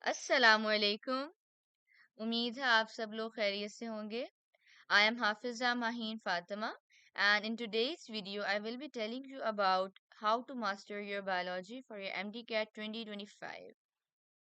अस्सलामुअलैकुम। उम्मीद है आप सब लोग खैरियत से होंगे। I am Hafiza Maheen Fatima, and in today's video I will be telling you about how to master your biology for your MDCAT 2025।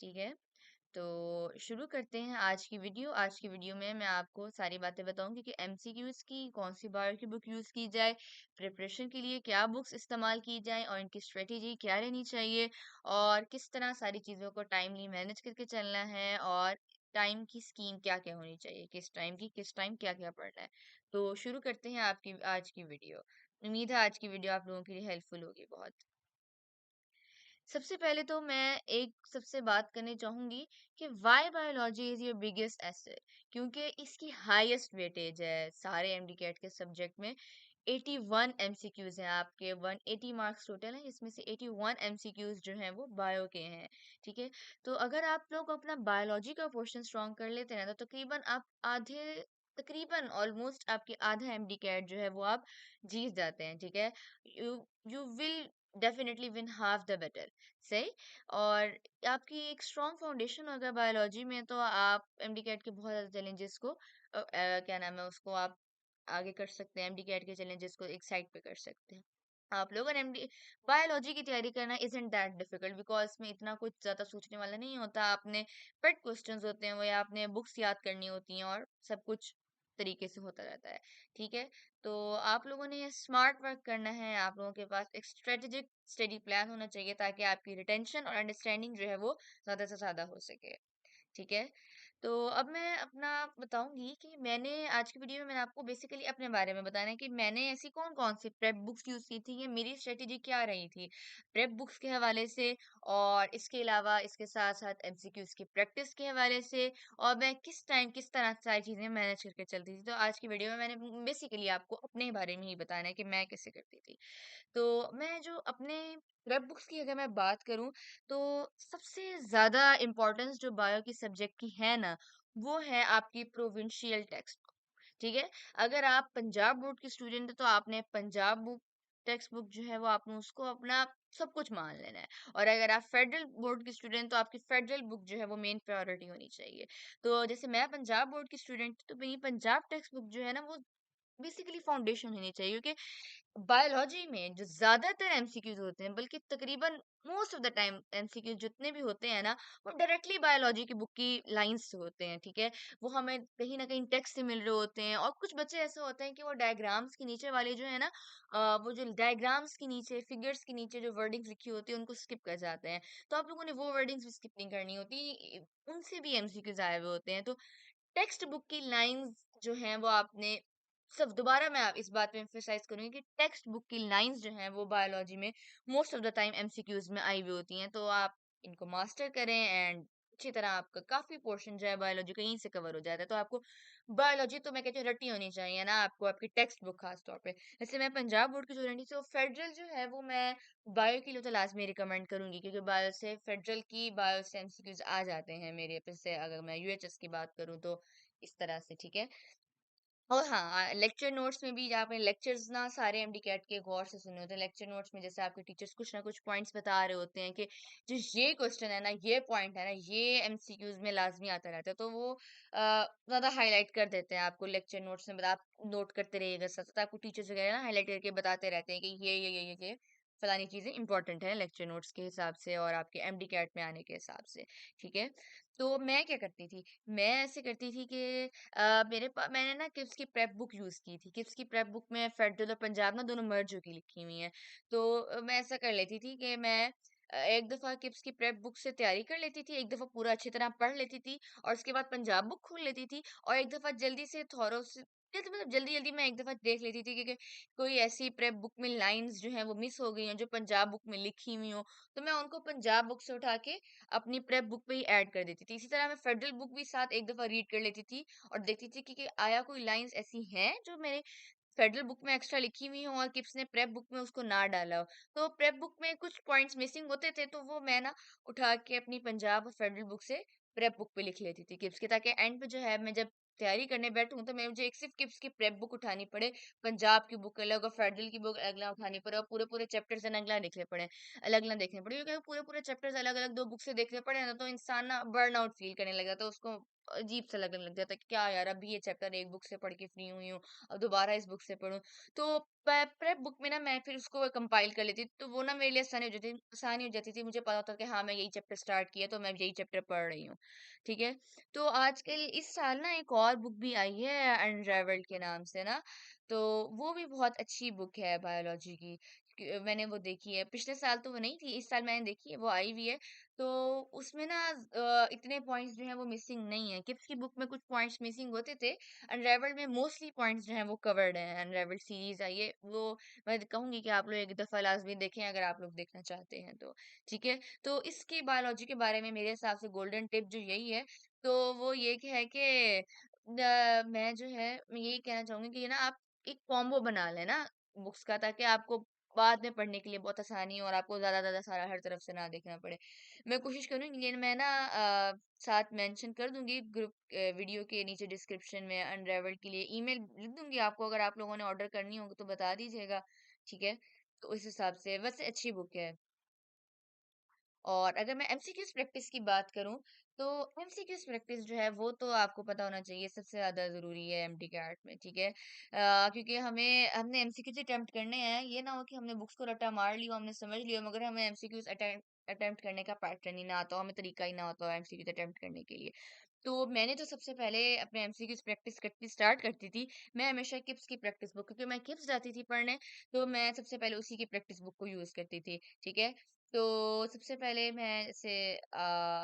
ठीक है, तो शुरू करते हैं आज की वीडियो में मैं आपको सारी बातें बताऊंगी कि एमसीक्यूज की कौन सी बायो की बुक यूज़ की जाए, प्रिपरेशन के लिए क्या बुक्स इस्तेमाल की जाए और इनकी स्ट्रेटेजी क्या रहनी चाहिए और किस तरह सारी चीज़ों को टाइमली मैनेज करके चलना है और टाइम की स्कीम क्या क्या होनी चाहिए, किस टाइम की किस टाइम क्या क्या पढ़ना है। तो शुरू करते हैं आपकी आज की वीडियो। उम्मीद है आज की वीडियो आप लोगों के लिए हेल्पफुल होगी बहुत। सबसे पहले तो मैं एक सबसे बात करनी चाहूंगी कि why biology is your biggest asset, क्योंकि इसकी हाईएस्ट वेटेज है सारे एमडीकेट के सब्जेक्ट में। 81 एमसीक्यूज हैं, आपके 180 मार्क्स टोटल हैं, इसमें से 81 एमसीक्यूज जो हैं वो बायो के हैं। ठीक है, तो अगर आप लोग अपना बायोलॉजी का पोर्शन स्ट्रॉन्ग कर लेते हैं तो तकरीबन ऑलमोस्ट आपके आधा एमडीकेट जो है वो आप जीत जाते हैं। ठीक है, you you will definitely win half the battle. सही। और आपकी एक स्ट्रॉन्ग फाउंडेशन होगा बायोलॉजी में तो आप एमडीकेट के बहुत ज़्यादा चैलेंजेस को क्या नाम है उसको आप आगे कर सकते हैं, एमडीकेट के चैलेंजेस को एक साइड पे कर सकते हैं। आप लोगों ने एमडी बायोलॉजी की तैयारी करना इजंट दैट डिफिकल्ट, बिकॉज इसमें इतना कुछ ज़्यादा सोचने वाला नहीं होता। आपने पेट क्वेश्चंस होते हैं वो, या आपने बुक्स याद करनी होती हैं और सब कुछ तरीके से होता रहता है। ठीक है, तो आप लोगों ने स्मार्ट वर्क करना है, आप लोगों के पास एक स्ट्रेटेजिक स्टडी प्लान होना चाहिए ताकि आपकी रिटेंशन और अंडरस्टैंडिंग जो है वो ज़्यादा से ज़्यादा हो सके। ठीक है, तो अब मैं अपना बताऊंगी कि मैंने आज की वीडियो में मैंने आपको बेसिकली अपने बारे में बताना है कि मैंने ऐसी कौन कौन सी प्रेप बुक्स यूज की थी, ये मेरी स्ट्रेटेजी क्या रही थी प्रेप बुक्स के हवाले से, और इसके अलावा इसके साथ साथ एमसीक्यूज की प्रैक्टिस के हवाले से, और मैं किस टाइम किस तरह से सारी चीजें मैनेज करके चलती थी। तो आज की वीडियो में मैंने बेसिकली आपको अपने बारे में ही बताना है कि मैं कैसे करती थी। तो मैं जो अपने प्रेप बुक्स की अगर मैं बात करूं तो सबसे ज्यादा इम्पोर्टेंस जो बायो की सब्जेक्ट की है ना, वो है आपकी प्रोविंशियल टेक्स्ट बुक। ठीक है, अगर आप पंजाब बोर्ड की स्टूडेंट है तो आपने पंजाब बुक टेक्स्ट बुक जो है वो आपने उसको अपना सब कुछ मान लेना है। और अगर आप फेडरल बोर्ड की स्टूडेंट तो आपकी फेडरल बुक जो है वो मेन प्रायोरिटी होनी चाहिए। तो जैसे मैं पंजाब बोर्ड की स्टूडेंट तो मेरी पंजाब टेक्स्ट बुक जो है ना वो बेसिकली फाउंडेशन होनी चाहिए, क्योंकि बायोलॉजी में जो ज्यादातर एमसीक्यूज होते हैं, बल्कि तकरीबन most of the time MCQs जितने भी होते हैं ना, वो डायरेक्टली बायोलॉजी की बुक की लाइंस से होते हैं। ठीक है, वो हमें कहीं ना कहीं टेक्स्ट से मिल रहे होते हैं, और कुछ बच्चे ऐसे होते हैं कि वो डायग्राम्स के नीचे वाले जो है ना, वो जो डायग्राम्स के नीचे फिगर्स के नीचे जो वर्डिंग्स लिखी होती है उनको स्किप कर जाते हैं। तो आप लोगों ने वो वर्डिंग्स भी स्किप नहीं करनी होती, उनसे भी एमसीक्यूज आए हुए होते हैं। तो टेक्स्ट बुक की लाइंस जो हैं वो आपने सब दोबारा मैं आप इस बात पे एम्फेसाइज करूंगी कि टेक्स्ट बुक की लाइंस जो हैं वो बायोलॉजी में most of the time MCQs में आई हुई होती हैं। तो आप इनको मास्टर करें एंड अच्छी तरह आपका काफी पोर्शन जो है बायोलॉजी का यहीं से कवर हो जाता है। तो आपको बायोलॉजी तो मैं कहती हूँ रटी होनी चाहिए ना आपको, आपकी टेक्स्ट बुक खास तौर पे। जैसे मैं पंजाब बोर्ड की स्टूडेंट थी तो फेडरल जो है वो मैं बायो के लिए तो लाजमी रिकमेंड करूंगी, क्योंकि बायो से फेडरल की बायो से एमसीक्यूज आ जाते हैं मेरे पे से। अगर मैं यूएचएस की बात करूँ तो इस तरह से। ठीक है, और हाँ, लेक्चर नोट्स में भी आपने लेक्चर्स ना सारे एमडी कैट के गौर से सुने होते हैं। लेक्चर नोट्स में जैसे आपके टीचर्स कुछ ना कुछ पॉइंट्स बता रहे होते हैं कि जो ये क्वेश्चन है ना, ये पॉइंट है ना, ये एमसीक्यूज में लाजमी आता रहता है, तो वो ज्यादा हाईलाइट कर देते हैं आपको लेक्चर नोट्स में। आप नोट करते रहिएगा, साथ साथ आपको टीचर्स वगैरह ना हाईलाइट करके बताते रहते हैं कि ये फलानी चीजें इंपॉर्टेंट है लेक्चर नोट्स के हिसाब से और आपके एमडी कैट में आने के हिसाब से। ठीक है, तो मैं क्या करती थी, मैं ऐसे करती थी कि मैंने ना किप्स की प्रेप बुक यूज की थी। किप्स की प्रेप बुक में फेडरल और पंजाब ना दोनों मर्ज होके लिखी हुई हैं। तो मैं ऐसा कर लेती थी कि मैं एक दफा किप्स की प्रेप बुक से तैयारी कर लेती थी, एक दफा पूरा अच्छी तरह पढ़ लेती थी, और उसके बाद पंजाब बुक खोल लेती थी, और एक दफा जल्दी से थॉरो से मतलब जल्दी जल्दी मैं एक दफा देख लेती थी कि कोई ऐसी प्रेप बुक में लाइंस जो है वो मिस हो गई हैं जो पंजाब बुक में लिखी हुई हो, तो मैं उनको पंजाब बुक से उठा के अपनी प्रेप बुक पे ही ऐड कर देती थी। इसी तरह मैं फेडरल बुक भी साथ एक दफा रीड कर लेती थी और देखती थी कि आया कोई लाइंस ऐसी हैं जो मेरे फेडरल बुक में एक्स्ट्रा लिखी हुई हो और किप्स ने प्रेप बुक में उसको ना डाला हो। तो प्रेप बुक में कुछ पॉइंट्स मिसिंग होते थे तो वो मैं ना उठा के अपनी पंजाब और फेडरल बुक से प्रेप बुक पे लिख लेती थी किप्स के, ताकि एंड पे जो है मैं जब तैयारी करने बैठूँ तो मैं मुझे एक सिर्फ़ किप्स की प्रेप बुक उठानी पड़े, पंजाब की बुक अलग और फेडरल की बुक अलग उठानी पड़े और पूरे-पूरे चैप्टर्स अलग-अलग लिखने पड़े, अलग-अलग देखने पड़े। क्योंकि पूरे-पूरे चैप्टर्स अलग-अलग 2 बुक से देखने पड़े ना तो इंसान ना बर्नआउट फ़ील करने लग जाता है, उसको अजीब-सा लगने लग जाता है कि क्या यार अभी ये चैप्टर एक बुक से पढ़ के फ्री हुई हूँ, अब दोबारा इस बुक से पढूँ। तो प्रेप बुक में ना मैं फिर उसको कंपाइल कर लेती थी, तो वो ना मेरे लिए आसानी हो जाती थी। मुझे पता होता था कि हाँ, मैं यही चैप्टर स्टार्ट किया तो मैं यही चैप्टर पढ़ रही हूँ, ठीक है? तो आजकल इस साल ना एक और बुक भी आई है अनराइवल्ड के नाम से ना, तो वो भी बहुत अच्छी बुक है बायोलॉजी की। मैंने वो देखी है, पिछले साल तो वो नहीं थी, इस साल मैंने देखी है, वो आई भी है। तो उसमें ना इतने पॉइंट्स जो हैं वो मिसिंग नहीं है। किप्स की बुक में कुछ पॉइंट्स मिसिंग होते थे, अनराइवल्ड में मोस्टली पॉइंट्स जो हैं वो कवर्ड हैं। अनराइवल्ड सीरीज़ आई है, वो मैं कहूँगी कि आप लोग एक दफ़ा लाज़मी देखें अगर आप लोग देखना चाहते हैं तो, ठीक है? तो इसकी बायोलॉजी के बारे में मेरे हिसाब से गोल्डन टिप जो यही है, तो वो ये कि है कि मैं जो है मैं यही कहना चाहूँगी कि ना आप एक कॉम्बो बना लें ना बुक्स का ताकि आपको बाद में पढ़ने के लिए बहुत आसानी हो और आपको ज़्यादा सारा हर तरफ से ना देखना पड़े। मैं कोशिश करूँगी ये मैं ना साथ मेंशन कर दूँगी ग्रुप वीडियो के नीचे डिस्क्रिप्शन में अनराइवल्ड के लिए ईमेल लिख दूँगी आपको अगर आप लोगों ने ऑर्डर करनी होगी तो बता दीजिएगा, ठीक है? तो उस हिसाब से वैसे अच्छी बुक है। और अगर मैं एमसीक्यूज़ प्रैक्टिस की बात करूँ, तो एमसीक्यूज़ प्रैक्टिस जो है वो तो आपको पता होना चाहिए सबसे ज़्यादा ज़रूरी है एमडी कैट में, ठीक है? क्योंकि हमने एमसीक्यूज़ अटेम्प्ट करने हैं, ये ना हो कि हमने बुक्स को रट्टा मार लिया, हमने समझ लिया मगर हमें एमसीक्यूज़ अटेम्प्ट करने का पैटर्न ही ना आता हो, हमें तरीका ही ना आता हो एमसीक्यूज़ अटेम्प्ट करने के लिए। तो मैंने तो सबसे पहले अपने एमसीक्यूज़ प्रैक्टिस करती स्टार्ट करती थी, मैं हमेशा किप्स की प्रैक्टिस बुक क्योंकि मैं किप्स जाती थी पढ़ने, तो मैं सबसे पहले उसी की प्रैक्टिस बुक को यूज़ करती थी, ठीक है? तो सबसे पहले मैं जैसे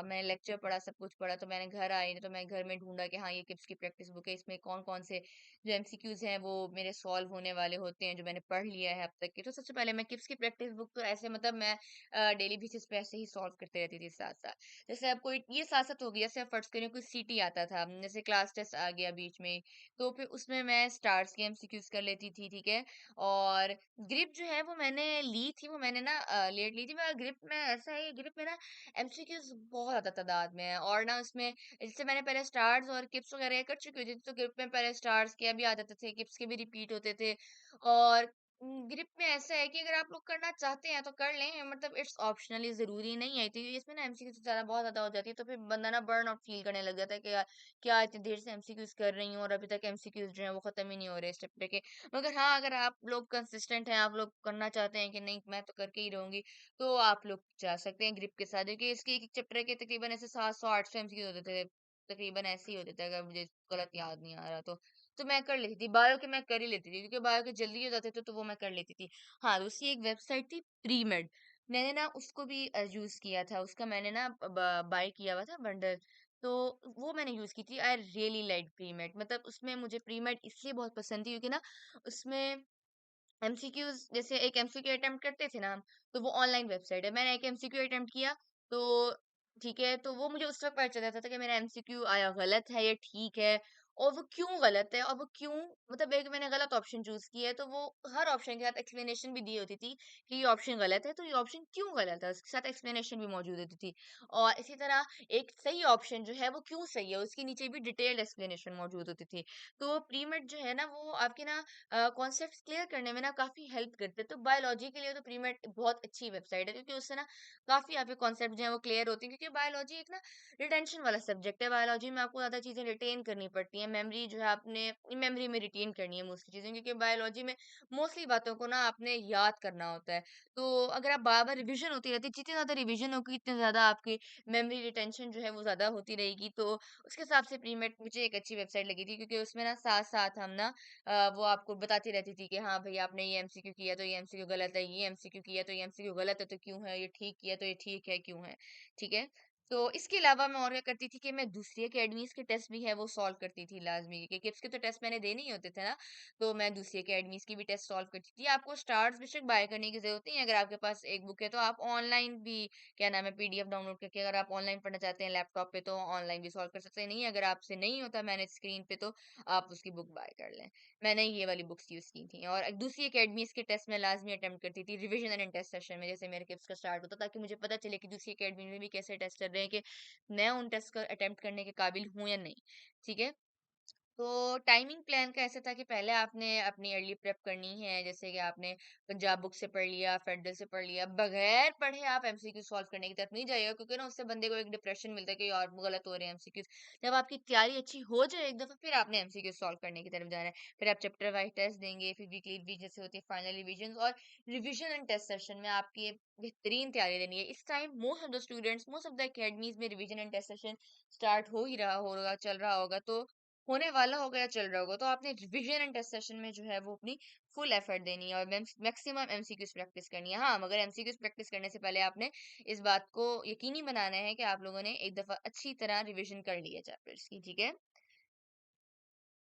मैंने लेक्चर पढ़ा, सब कुछ पढ़ा, तो मैंने घर आई तो मैं घर में ढूँढा कि हाँ, ये किप्स की प्रैक्टिस बुक है, इसमें कौन-कौन से जो एमसीक्यूज़ हैं, वो मेरे सॉल्व होने वाले होते हैं, जो मैंने पढ़ लिया है अब तक के। तो सबसे पहले मैं किप्स की प्रैक्टिस बुक तो ऐसे मतलब मैं डेली बेसिस पे ऐसे ही सॉल्व करते रहती थी साथ-साथ। जैसे अब कोई ये साथ-साथ हो गया, जैसे अब फर्ज़ करिए कोई सीटी आता था, जैसे क्लास टेस्ट आ गया बीच में, तो फिर उसमें मैं स्टार्स के एमसीक्यूज़ कर लेती थी, ठीक है? और ग्रिप जो है वो मैंने ली थी, वो मैंने ना लेट ली थी, मगर ग्रिप में ऐसा है, ग्रिप में ना एमसीक्यूज़ बहुत ज़्यादा तादाद में है और ना उसमें जैसे मैंने पहले स्टार्स और किप्स वगैरह कर चुकी होती थी, तो ग्रिप में पहले स्टार्स के भी आ जाते थे, किप्स के भी रिपीट होते थे और ग्रिप में ऐसा है कि अगर आप लोग करना चाहते हैं तो कर लें, मतलब इट्स ऑप्शनली ज़रूरी नहीं है, क्योंकि इसमें ना एमसीक्यू से ज़्यादा बहुत ज़्यादा हो जाती है, तो फिर बंदा ना बर्न आउट फ़ील करने लग जाता है कि यार, क्या इतनी देर से एमसीक्यूज़ कर रही हूँ और अभी तक एमसीक्यूज़ जो हैं वो ख़त्म ही नहीं हो रहे इस चैप्टर के। मगर हाँ, अगर आप लोग कंसिस्टेंट हैं, आप लोग करना चाहते हैं कि नहीं मैं तो करके ही रहूँगी, तो आप लोग जा सकते हैं ग्रिप के साथ क्योंकि इसके एक-एक चैप्टर के तकरीबन ऐसे 700-800 एमसीक्यू होते थे। तकरीबन ऐसे ही होते थे अगर मुझे गलत याद नहीं आ रहा तो। तो मैं कर लेती थी। बायो के मैं कर ही लेती थी क्योंकि बायो के जल्दी हो जाते थे तो वो मैं कर लेती थी। हाँ, दूसरी एक वेबसाइट थी प्रीमेड। मैंने ना उसको भी यूज़ किया था। उसका मैंने ना बाय किया हुआ था बंडल। तो वो मैंने यूज़ की थी। आई रियली लाइक प्रीमेड, मतलब उसमें मुझे प्रीमेड इसलिए बहुत पसंद थी क्योंकि ना उसमें एमसीक्यूज़ जैसे एक एमसीक्यू अटेम्प्ट करते थे ना हम, तो वो ऑनलाइन वेबसाइट है। मैंने एक एमसीक्यू अटेम्प्ट किया, तो ठीक है, तो वो मुझे उस वक़्त पता चल जाता था कि मेरा एमसीक्यू आया गलत है या ठीक है और वो क्यों गलत है और वो क्यों, मतलब एक मैंने गलत ऑप्शन चूज़ किया है, तो वो हर ऑप्शन के साथ एक्सप्लेनेशन भी दी होती थी कि ये ऑप्शन गलत है, तो ये ऑप्शन क्यों गलत है, उसके साथ एक्सप्लेनेशन भी मौजूद होती थी। और इसी तरह एक सही ऑप्शन जो है वो क्यों सही है, उसके नीचे भी डिटेल्ड एक्सप्लेनेशन मौजूद होती थी। तो प्रीमेड जो है ना वो आपके ना कॉन्सेप्ट्स क्लियर करने में ना काफ़ी हेल्प करते हैं। तो बायोलॉजी के लिए तो प्रीमेड बहुत अच्छी वेबसाइट है क्योंकि उससे ना काफ़ी आपके कॉन्सेप्ट जो हैं वो क्लियर होते हैं क्योंकि बायोलॉजी एक ना रिटेंशन वाला सब्जेक्ट है। बायोलॉजी में आपको ज़्यादा चीज़ें रिटेन करनी पड़ती हैं। मेमोरी जो है आपने मेमोरी में रिटेन करनी है मोस्टली चीज़ें क्योंकि बायोलॉजी में मोस्टली बातों को ना आपने याद करना होता है। तो अगर आप बार-बार रिविज़न होती रहती है, जितनी ज़्यादा रिविज़न होगी इतनी ज़्यादा आपकी मेमोरी रिटेंशन जो है वो ज़्यादा होती रहेगी। तो उसके हिसाब से प्रीमेड मुझे एक अच्छी वेबसाइट लगी थी क्योंकि उसमें ना साथ-साथ हम ना वो आपको बताती रहती थी कि हाँ भई आपने ये एमसीक्यू किया तो ये एमसीक्यू गलत है, ये एमसीक्यू किया तो ये एमसीक्यू गलत है तो क्यों है, ये ठीक किया तो ये ठीक है क्यों है, ठीक है? तो इसके अलावा मैं और क्या करती थी कि मैं दूसरी अकेडमीज़ के टेस्ट भी है वो सॉल्व करती थी लाज़मी क्योंकि किप्स के तो टेस्ट मैंने देने ही होते थे ना, तो मैं दूसरी अकेडमीज़ की भी टेस्ट सॉल्व करती थी। आपको स्टार्स बेशक बाय करने की ज़रूरत नहीं है, अगर आपके पास एक बुक है तो आप ऑनलाइन भी क्या नाम है पीडीएफ डाउनलोड करके अगर आप ऑनलाइन पढ़ना चाहते हैं लैपटॉप पे तो ऑनलाइन भी सॉल्व कर सकते हैं। नहीं अगर आपसे नहीं होता मैनेज स्क्रीन पे तो आप उसकी बुक बाय कर लें। मैंने ये वाली बुक्स यूज़ की थी और एक दूसरी अकेडमीज़ के टेस्ट मैं लाज़मी अटेम्प्ट करती थी रिविज़न एंड टेस्ट सेशन में जैसे मेरे किप्स का स्टार्ट होता ताकि मुझे पता चले कि दूसरी अकेडमी में भी कैसे टेस्ट चल रहे हैं कि मैं उन टेस्ट को अटेम्प्ट करने के काबिल हूँ या नहीं, ठीक है? तो टाइमिंग प्लान का ऐसा था कि पहले आपने अपनी अर्ली प्रेप करनी है, जैसे कि आपने पंजाब बुक से पढ़ लिया, फेडरल से पढ़ लिया। बगैर पढ़े आप एमसीक्यू सॉल्व करने की तरफ नहीं जाइएगा, क्योंकि ना उससे बंदे को एक डिप्रेशन मिलता है कि यार गलत हो रहे हैं एमसीक्यूज। जब आपकी तैयारी अच्छी हो जाए एक दफा, फिर आपने एमसीक्यू सॉल्व करने की तरफ जाना है। फिर आप चैप्टर वाइज टेस्ट देंगे, फिर वीकली रिवीजन जैसे होती है, फाइनल रिविजन और रिविजन एंड टेस्ट सेशन में आपकी एक बेहतरीन तैयारी लेनी है। इस time most of the students, most of the academies में revision and test session start हो ही रहा होगा, चल रहा होगा, तो होने वाला होगा या चल रहा होगा, तो आपने रिवीजन एंड टेस्ट सेशन में जो है वो अपनी फुल एफर्ट देनी है और मैक्सिमम एमसीक्यूज प्रैक्टिस करनी है। हाँ, मगर एमसीक्यूज प्रैक्टिस करने से पहले आपने इस बात को यकीनी बनाना है कि आप लोगों ने एक दफा अच्छी तरह रिवीजन कर लिया चैप्टर्स की, ठीक है।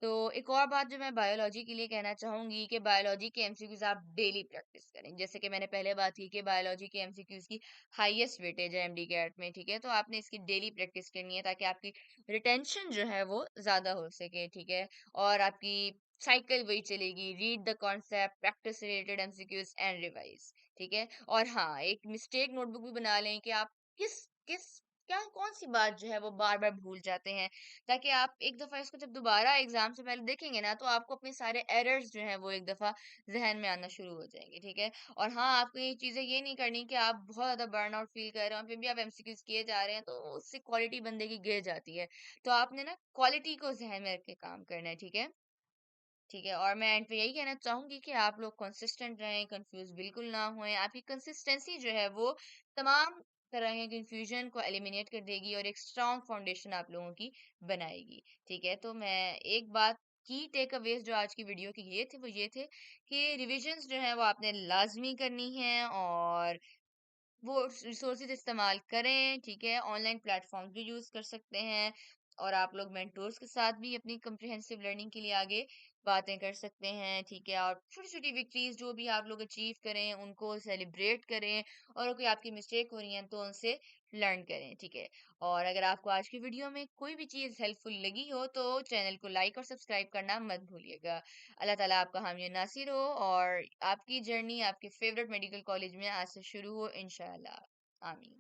तो एक और बात जो मैं बायोलॉजी के लिए कहना चाहूंगी कि बायोलॉजी के एमसीक्यूज आप डेली प्रैक्टिस करें। जैसे कि मैंने पहले बात की कि बायोलॉजी के एमसीक्यूज की हाईएस्ट वेटेज है एमडी कैट में, ठीक है। तो आपने इसकी डेली प्रैक्टिस करनी है ताकि आपकी रिटेंशन जो है वो ज्यादा हो सके, ठीक है। और आपकी साइकिल वही चलेगी, read the concept, practice related MCQs and revise, ठीक है। और हाँ, एक मिस्टेक नोटबुक भी बना लें कि आप किस किस क्या कौन सी बात जो है वो बार बार भूल जाते हैं, ताकि आप एक दफा इसको जब दोबारा एग्जाम से पहले देखेंगे ना, तो आपको अपने सारे एरर्स जो हैं वो एक दफा जहन में आना शुरू हो जाएंगे, ठीक है। और हाँ, आपको ये चीजें ये नहीं करनी कि आप बहुत ज्यादा बर्नआउट फील कर रहे हो फिर भी आप एमसीक्यूज किए जा रहे हैं, तो उससे क्वालिटी बंदे की गिर जाती है। तो आपने ना क्वालिटी को जहन में रख के काम करना है, ठीक है। ठीक है, और मैं एंड पे यही कहना चाहूंगी कि आप लोग कंसिस्टेंट रहें, कंफ्यूज बिल्कुल ना होएं। आपकी कंसिस्टेंसी जो है वो तमाम तरह के कंफ्यूजन को एलिमिनेट कर देगी और एक स्ट्रांग फाउंडेशन आप लोगों की बनाएगी, ठीक है। तो मैं एक बात की टेक अवेज जो आज की वीडियो की ये थे वो ये थे कि रिविजन्स जो है वो आपने लाजमी करनी है, और वो रिसोर्सेज इस्तेमाल करें, ठीक है। ऑनलाइन प्लेटफॉर्म भी यूज कर सकते हैं, और आप लोग मेंटोर्स के साथ भी अपनी कम्प्रिहेंसिव लर्निंग के लिए आगे बातें कर सकते हैं, ठीक है। और छोटी छोटी विक्ट्रीज जो भी आप लोग अचीव करें उनको सेलिब्रेट करें, और कोई आपकी मिस्टेक हो रही है तो उनसे लर्न करें, ठीक है। और अगर आपको आज की वीडियो में कोई भी चीज़ हेल्पफुल लगी हो तो चैनल को लाइक और सब्सक्राइब करना मत भूलिएगा। अल्लाह ताला आपका हामी नासिर हो, और आपकी जर्नी आपके फेवरेट मेडिकल कॉलेज में आज से शुरू हो इंशाल्लाह। आमीन।